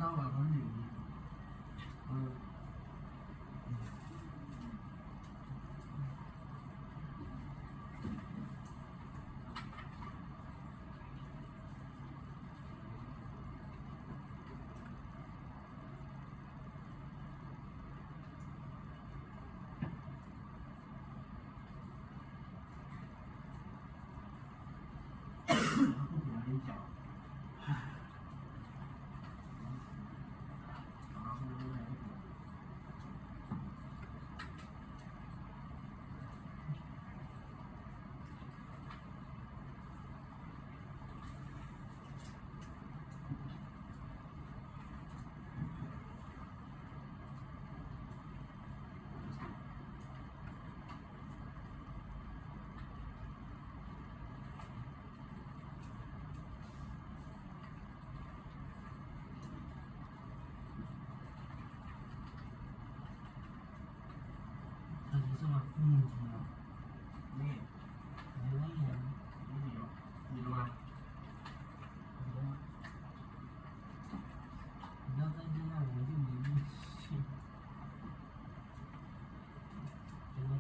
到了很牛。嗯。它是什么风景啊？你，没问题啊。你懂吗？你要再这样，我就没力气。真的。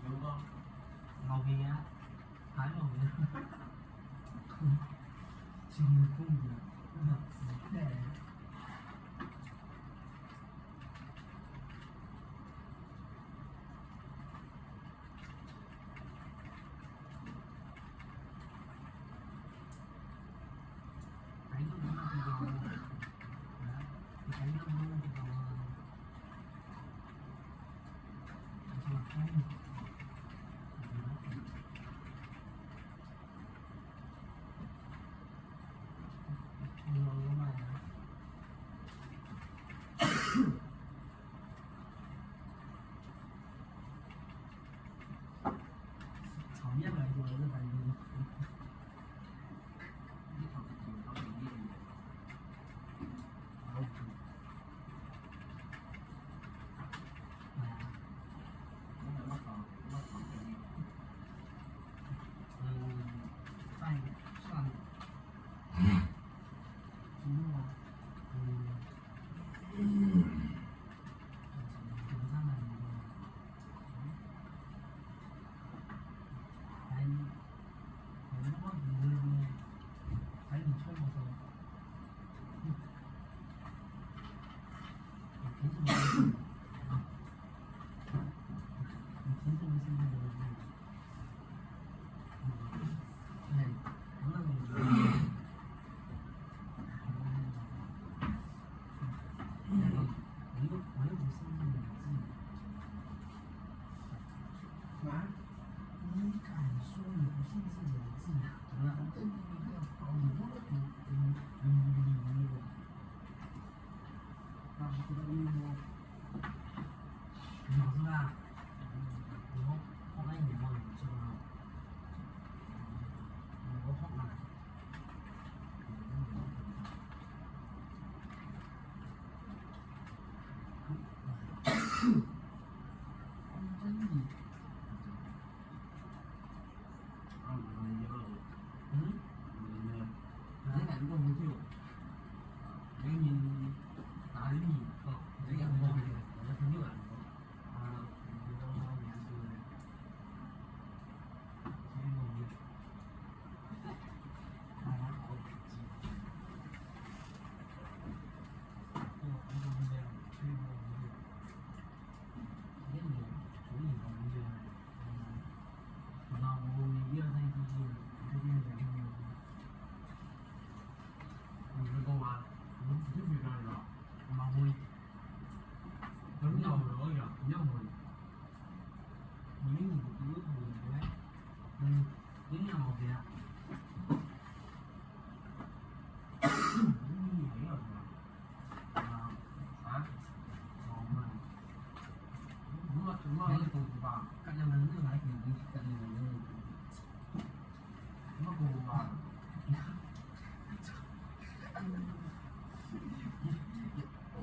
有个。老兵啊，还老兵。什么风景？那姿态。还有那么地方吗？还有那么地方吗？我想看一下。我买的。炒面买多了，这反正。算了。你敢说你不信自己的字？怎么了？这你要好你多的那不知道你我，老师啊，我来你嘛，是吧？我好嘛。真的。人家如果没救，人家打的你，人家不会，我是很有感受。啊，你多少年是？所以我们，大家好，我们这样，所以我们就，那你所以我们就，那我们1、2、3、4、5，这边讲。你是干嘛？你不去干啥？马会，跟鸟儿一样，一样会。因为你不是土的，人家老边，你也要是吧？啊？好嘛。我都不吧？干这门子还挺干这门子。我不吧？哦，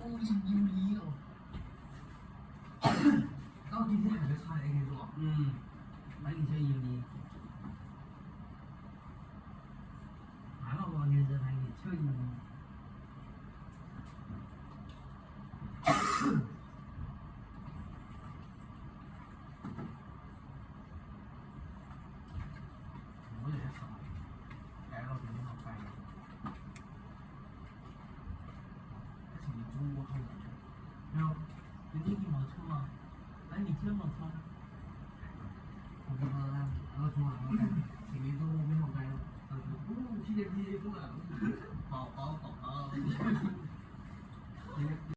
别逼出来了。